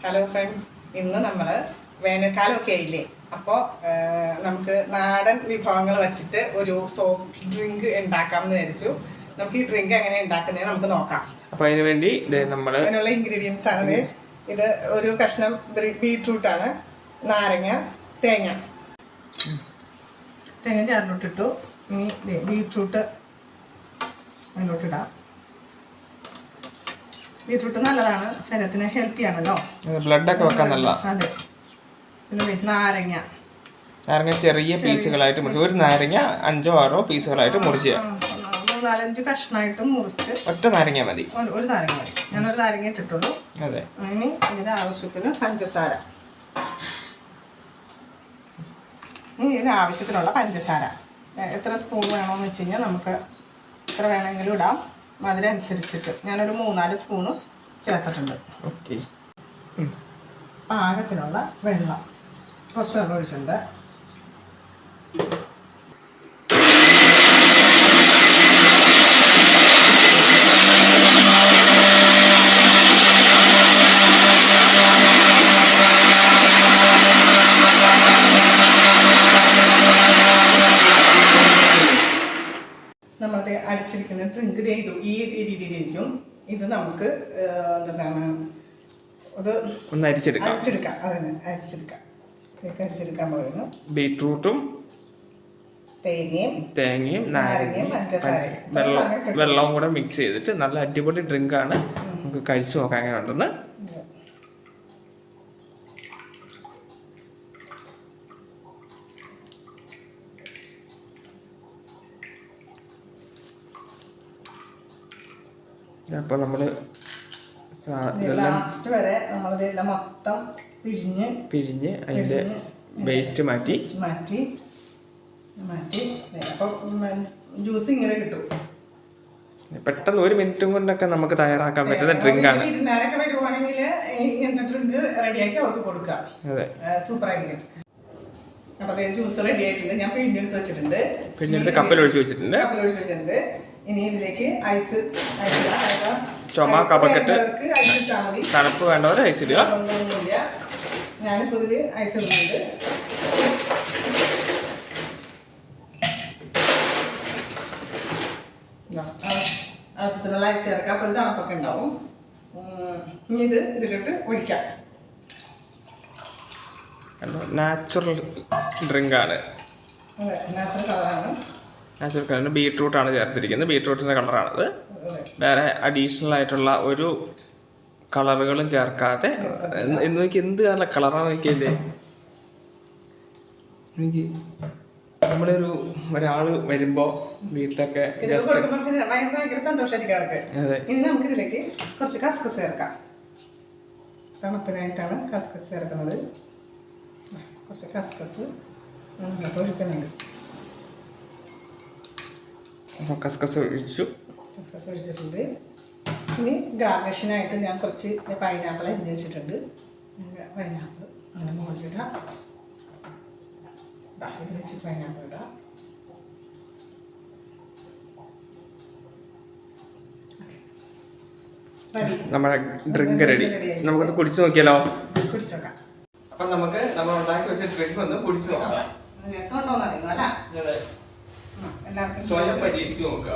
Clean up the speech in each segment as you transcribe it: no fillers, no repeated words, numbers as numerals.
Hello friends, ഇന്ന് നമ്മൾ വേനൽക്കാലമൊക്കെ ആയില്ലേ, അപ്പോൾ നമുക്ക് നാടൻ വിഭവങ്ങൾ വെച്ചിട്ട് ഒരു സോഫ്റ്റ് ഡ്രിങ്ക് ഉണ്ടാക്കാമെന്ന് വിചാരിച്ചു. നമുക്ക് ഈ ഡ്രിങ്ക് എങ്ങനെ ഉണ്ടാക്കുന്നത് നമുക്ക് നോക്കാം. അപ്പോൾ അതിന് വേണ്ടി അതിനുള്ള ഇൻഗ്രീഡിയൻസ് ആണ് ഇത്. ഒരു കഷ്ണം ബീട്രൂട്ടാണ്, നാരങ്ങ, തേങ്ങ ചേർന്നിട്ടിട്ടു. ഇനി ബീട്രൂട്ട് അതിലോട്ടിടാം. ബീട്രൂട്ട് നല്ലതാണ്, ശരീരത്തിന് ഹെൽത്തി ആണല്ലോ, ബ്ലഡ് ഒക്കെ വെക്കാൻ നല്ല. അതെ. പിന്നെ നാരങ്ങ ചെറിയ പീസുകളായിട്ട് മുറിച്ച്, ഒരു നാരങ്ങ 5-6 പീസുകളായിട്ട് മുറിച്ച് 4-5 കഷ്ണമായിട്ട് മുറിച്ച്. ഒറ്റ നാരങ്ങ മതി, ഒരു നാരങ്ങ മതി. ഞാനൊരു നാരങ്ങ ഇട്ടിട്ടുള്ളൂ. അതെ. ഇനി ഇതിന് ആവശ്യത്തിന് പഞ്ചസാര. ഇതിന് ആവശ്യത്തിനുള്ള പഞ്ചസാര എത്ര സ്പൂൺ വേണമെന്ന് വെച്ച് കഴിഞ്ഞാൽ നമുക്ക് എത്ര വേണമെങ്കിലും ഇടാം, മധുരം അനുസരിച്ചിട്ട്. ഞാനൊരു 3-4 സ്പൂണ് ചേർത്തിട്ടുണ്ട്. ഓക്കെ. പാകത്തിനുള്ള വെള്ളം, കുറച്ച് വെള്ളം ഒഴിച്ചിട്ടുണ്ട്. നമ്മളത് അടിച്ചിരിക്കുന്ന ഡ്രിങ്ക് ചെയ്തു ഈ രീതിയിലിരിക്കും. ഇത് നമുക്ക് എന്താണ് അത് അരിച്ചെടുക്കാം. അതന്നെ അരിച്ചെടുക്കാൻ പോകുന്നു. ബീട്രൂട്ടും തേങ്ങയും നാരങ്ങയും വെള്ളവും കൂടെ മിക്സ് ചെയ്തിട്ട് നല്ല അടിപൊളി ഡ്രിങ്കാണ്. നമുക്ക് കഴിച്ചു നോക്കാം എങ്ങനെ ഉണ്ടെന്ന്. അപ്പോൾ നമ്മൾ ലാസ്റ്റ് വരെ നമ്മളിതെല്ലാം മൊത്തം പിഴിഞ്ഞ് അതിൻ്റെ വേസ്റ്റ് മാറ്റി അപ്പോൾ ജ്യൂസ് ഇങ്ങനെ കിട്ടും. പെട്ടെന്ന് 1 മിനിറ്റും കൊണ്ടൊക്കെ നമുക്ക് തയ്യാറാക്കാൻ പറ്റുന്ന ഡ്രിങ്കാണ്. വിരുന്നുകാരൊക്കെ വരുവാണെങ്കിൽ ഇങ്ങനത്തെ ഡ്രിങ്ക് റെഡിയാക്കി അവർക്ക് കൊടുക്കാം. അതെ, സൂപ്പറായിരിക്കും. അപ്പോൾ ജ്യൂസ് റെഡി ആയിട്ടുണ്ട്. ഞാൻ പിഴിഞ്ഞെടുത്ത് കപ്പിൽ ഒഴിച്ച് വെച്ചിട്ടുണ്ട്. ഇനി ഇതിലേക്ക് ഐസ് ചുമ കഫക്കെട്ട് തണുപ്പ് വേണ്ടവർ ഐസ് ഇടുക. ഞാനിപ്പോൾ ഇതിൽ ഐസ് ഇടുന്നുണ്ട്. ആവശ്യത്തിനുള്ള ഐസ് ചേർക്കാം. അപ്പോൾ ഇത് തണുപ്പൊക്കെ ഉണ്ടാവും. ഇനി ഇത് ഇതിലോട്ട് ഒഴിക്കാം. നാച്ചുറൽ ഡ്രിങ്കാണ്. അതെ, നാച്ചുറൽ കളറാണ്. നാച്ചുറൽ കളറിന് ബീട്രൂട്ടാണ് ചേർത്തിരിക്കുന്നത്. ബീട്രൂട്ടിൻ്റെ കളറാണത്. വേറെ അഡീഷണൽ ആയിട്ടുള്ള ഒരു കളറുകളും ചേർക്കാതെ. നോക്കി എന്ത് നല്ല കളറാണ് നോക്കിയല്ലേ. എനിക്ക് ഒരാൾ വരുമ്പോൾ വീട്ടിലൊക്കെ ഭയങ്കര സന്തോഷമായിരിക്കും അവർക്ക്. ഇനി നമുക്ക് ഇതിലേക്ക് കുറച്ച് കസ്കസ് ചേർക്കാം. തണുപ്പിനായിട്ടാണ് കസ്കസ് ചേർക്കുന്നത്. കുറച്ച് കസ്കസ് ഒഴിക്കുന്നുണ്ട്. കസ്കസ് ഒഴിച്ചിട്ടുണ്ട്. ഇനി ഗാർണിഷിനായിട്ട് ഞാൻ കുറച്ച് പൈനാപ്പിൾ അരിഞ്ഞ് വെച്ചിട്ടുണ്ട്. പൈനാപ്പിൾ അങ്ങനെ മുകളിലിടാം. ഇത് വെച്ച് പൈനാപ്പിൾ ഇടാം. നമ്മുടെ ഡ്രിങ്ക് റെഡി. നമുക്കൊന്ന് കുടിച്ചു നോക്കിയാലോ? കുടിച്ചു നോക്കാം. അപ്പം നമുക്ക് നമ്മൾ ഉണ്ടാക്കി വെച്ച ഡ്രിങ്ക് ഒന്ന് കുടിച്ചു നോക്കാം. രസമുണ്ടോന്ന് അറിയുന്നു അല്ലേ? സ്വയം പരീക്ഷിച്ച് നോക്കുക.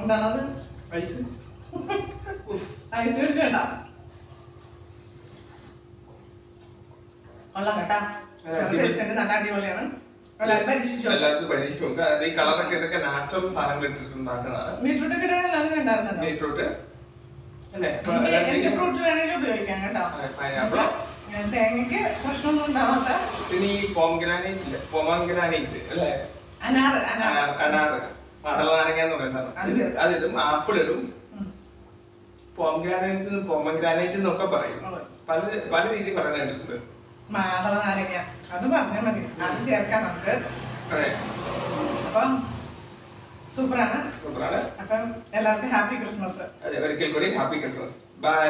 എന്താണത്? ഐസ് പിടിച്ചേണ്ട കൊള്ളാം കേട്ടാ. നല്ല അടിപൊളിയാണ്. എല്ലാവർക്കും പരീക്ഷിച്ച് നോക്കുക. അതായത് ഈ കളറൊക്കെ ഇതൊക്കെ നാച്ചുറൽ സാധനങ്ങൾ ഇട്ടിട്ടുണ്ടാക്കുന്നതാണ്. ബീട്രൂട്ട് ഒക്കെ ഉണ്ടായിരുന്നു. ബീട്രൂട്ട് അല്ലേ, ഫ്രൂട്ട് വേണമെങ്കിലും ഉപയോഗിക്കാം കേട്ടോ. തേങ്ങയ്ക്ക് പ്രശ്നമൊന്നും ഉണ്ടാവാത്ത. പിന്നെ ഈ പോംഗ്രാനൈറ്റ് ഇല്ലേ, പൊമഗ്രാനൈറ്റ് അല്ലേ, അനാറ് മധുര നാരങ്ങ എന്ന് പറയുന്ന സാധനം അതിടും. ആപ്പിൾ ഇടും. പൊമഗ്രാനൈറ്റ് എന്നൊക്കെ പറയും. പല രീതിയിൽ പറയുന്നത് കണ്ടിട്ടുണ്ട്. മാതള നാരങ്ങ അത് പറഞ്ഞാൽ മതി, അത് ചേർക്കാം നമുക്ക്. അപ്പം സൂപ്പറാണ്. അപ്പം എല്ലാവർക്കും ഹാപ്പി ക്രിസ്മസ്. ഒരിക്കൽ കൂടി ഹാപ്പി ക്രിസ്മസ്. ബൈ.